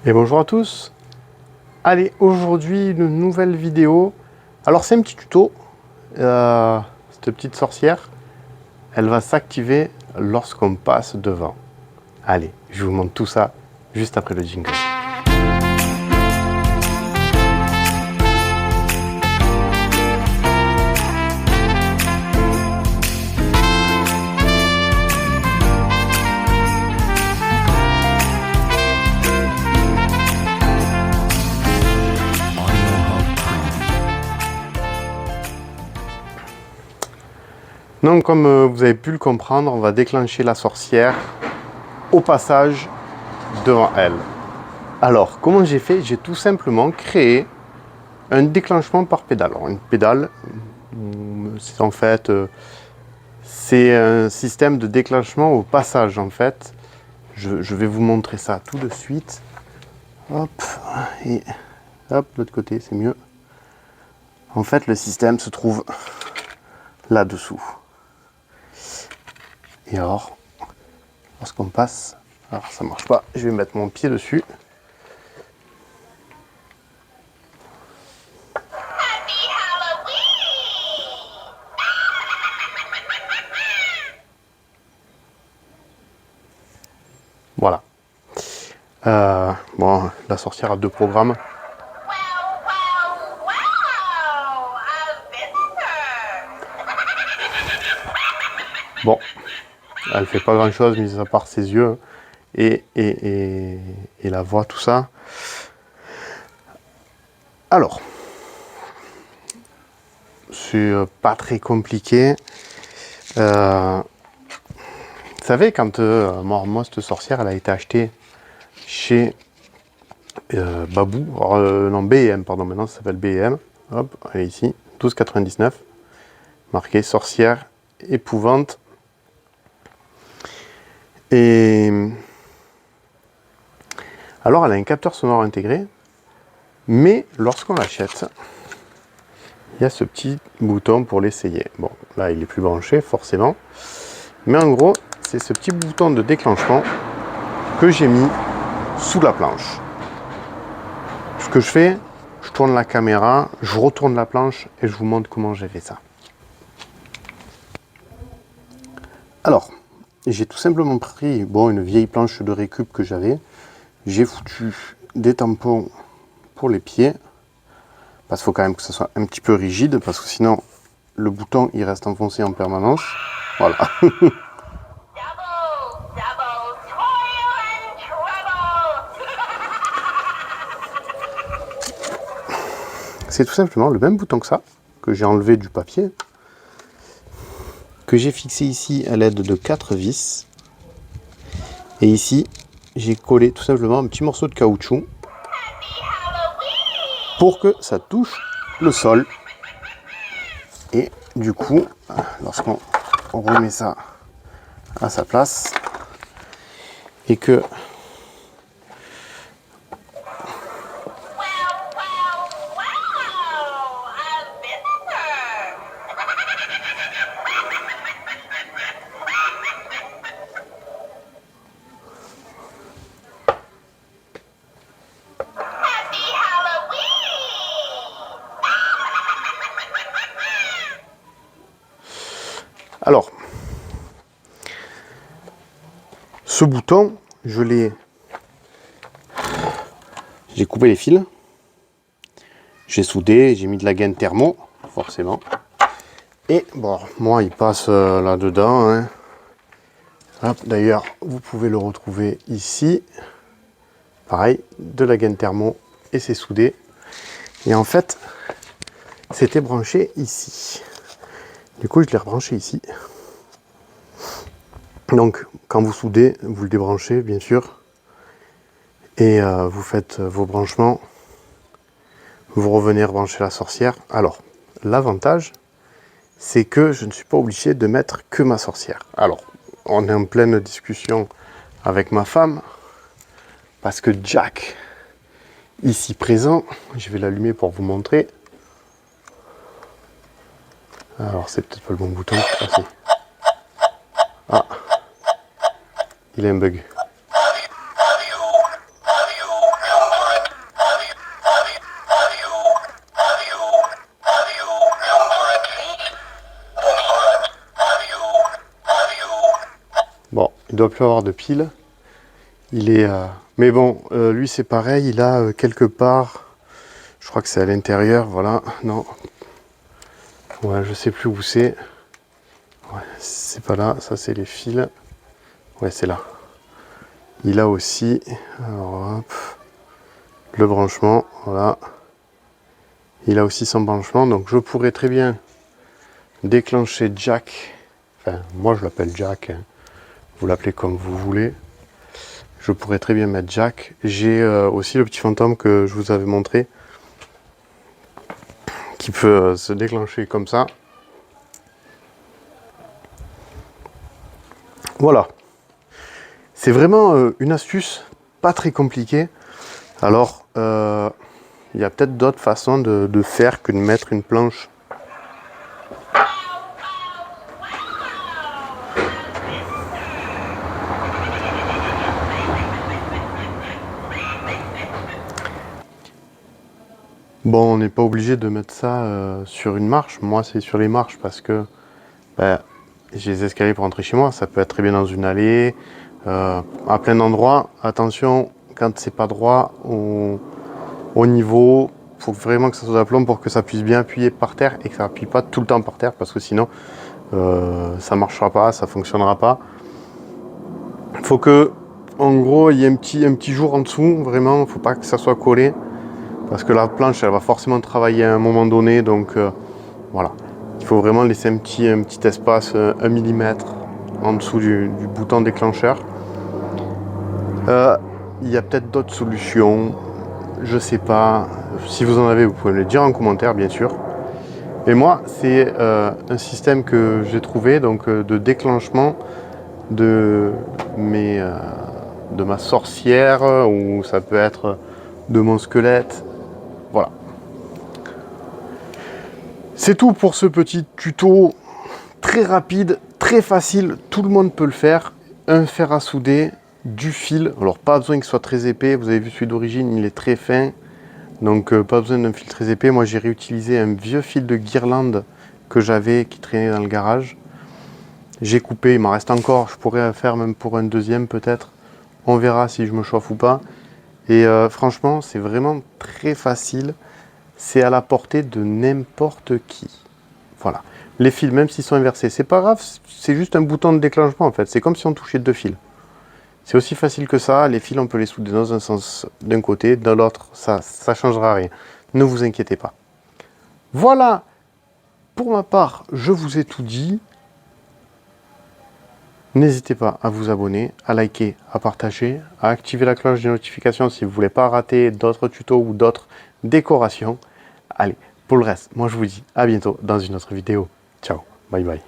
Et bonjour à tous. Allez, aujourd'hui une nouvelle vidéo. Alors c'est un petit tuto. Cette petite sorcière, elle va s'activer lorsqu'on passe devant. Allez, je vous montre tout ça juste après le jingle. Donc comme vous avez pu le comprendre, on va déclencher la sorcière au passage devant elle. Alors comment j'ai fait? J'ai tout simplement créé un déclenchement par pédale. Alors une pédale, c'est en fait c'est un système de déclenchement au passage en fait. Je vais vous montrer ça tout de suite. Hop, et hop, de l'autre côté, c'est mieux. En fait, le système se trouve là-dessous. Et alors, lorsqu'on passe, alors ça marche pas, je vais mettre mon pied dessus. Voilà. Bon, la sorcière a deux programmes. Bon, elle fait pas grand chose, mis à part ses yeux et la voix, tout ça. Alors, c'est pas très compliqué. Vous savez, quand moi, cette sorcière, elle a été achetée chez Babou, non, B&M, pardon, maintenant ça s'appelle B&M. Hop, elle est ici, 12,99. Marqué sorcière épouvante. Et alors, elle a un capteur sonore intégré, mais lorsqu'on l'achète, il y a ce petit bouton pour l'essayer. Bon, là, il est plus branché, forcément. Mais en gros, c'est ce petit bouton de déclenchement que j'ai mis sous la planche. Ce que je fais, je tourne la caméra, je retourne la planche et je vous montre comment j'ai fait ça. Alors, j'ai tout simplement pris une vieille planche de récup que j'avais. J'ai foutu des tampons pour les pieds. Parce qu'il faut quand même que ça soit un petit peu rigide, parce que sinon le bouton il reste enfoncé en permanence. Voilà. C'est tout simplement le même bouton que ça, que j'ai enlevé du papier, que j'ai fixé ici à l'aide de 4 vis. Et ici, j'ai collé tout simplement un petit morceau de caoutchouc pour que ça touche le sol. Et du coup, lorsqu'on remet ça à sa place et que alors, ce bouton, j'ai coupé les fils, j'ai soudé, j'ai mis de la gaine thermo, forcément. Et bon, moi il passe là-dedans. Hein. D'ailleurs, vous pouvez le retrouver ici. Pareil, de la gaine thermo et c'est soudé. Et en fait, c'était branché ici. Du coup, je l'ai rebranché ici. Donc, quand vous soudez, vous le débranchez, bien sûr. Et vous faites vos branchements. Vous revenez rebrancher la sorcière. Alors, l'avantage, c'est que je ne suis pas obligé de mettre que ma sorcière. Alors, on est en pleine discussion avec ma femme. Parce que Jack, ici présent, je vais l'allumer pour vous montrer. Alors, c'est peut-être pas le bon bouton. Ah, si. Ah, il a un bug. Il doit plus avoir de pile. Il est... Mais bon, lui c'est pareil, il a quelque part... Je crois que c'est à l'intérieur, voilà. Non. Ouais, je sais plus où c'est. Ouais, c'est pas là, ça c'est les fils. Ouais, c'est là. Il a aussi... Alors, hop, le branchement, voilà. Il a aussi son branchement, donc je pourrais très bien déclencher Jack. Enfin, moi je l'appelle Jack, hein. Vous l'appelez comme vous voulez. Je pourrais très bien mettre Jack. J'ai aussi le petit fantôme que je vous avais montré, qui peut se déclencher comme ça. Voilà. C'est vraiment une astuce pas très compliquée. Alors, il y a peut-être d'autres façons de faire que de mettre une planche. Bon, on n'est pas obligé de mettre ça sur une marche. Moi, c'est sur les marches parce que ben, j'ai les escaliers pour rentrer chez moi. Ça peut être très bien dans une allée, à plein d'endroits. Attention, quand c'est pas droit au niveau, il faut vraiment que ça soit d'aplomb pour que ça puisse bien appuyer par terre et que ça appuie pas tout le temps par terre parce que sinon ça marchera pas, ça fonctionnera pas. Il faut que, en gros, il y ait un petit jour en dessous. Vraiment, il faut pas que ça soit collé. Parce que la planche, elle va forcément travailler à un moment donné, donc voilà. Il faut vraiment laisser un petit espace, 1 millimètre en dessous du bouton déclencheur. Il y a peut-être d'autres solutions, je sais pas. Si vous en avez, vous pouvez me le dire en commentaire, bien sûr. Et moi, c'est un système que j'ai trouvé, donc de déclenchement de ma sorcière, ou ça peut être de mon squelette. Voilà. C'est tout pour ce petit tuto très rapide, très facile, tout le monde peut le faire. Un fer à souder, du fil, alors pas besoin qu'il soit très épais, vous avez vu celui d'origine, il est très fin, donc pas besoin d'un fil très épais. Moi j'ai réutilisé un vieux fil de guirlande que j'avais qui traînait dans le garage. J'ai coupé, il m'en reste encore, je pourrais faire même pour un deuxième peut-être. On verra si je me chauffe ou pas. Et franchement, c'est vraiment très facile. C'est à la portée de n'importe qui. Voilà. Les fils, même s'ils sont inversés, c'est pas grave, c'est juste un bouton de déclenchement en fait. C'est comme si on touchait deux fils. C'est aussi facile que ça. Les fils, on peut les souder dans un sens d'un côté, dans l'autre, ça changera rien. Ne vous inquiétez pas. Voilà. Pour ma part, je vous ai tout dit. N'hésitez pas à vous abonner, à liker, à partager, à activer la cloche des notifications si vous ne voulez pas rater d'autres tutos ou d'autres décorations. Allez, pour le reste, moi je vous dis à bientôt dans une autre vidéo. Ciao, bye bye.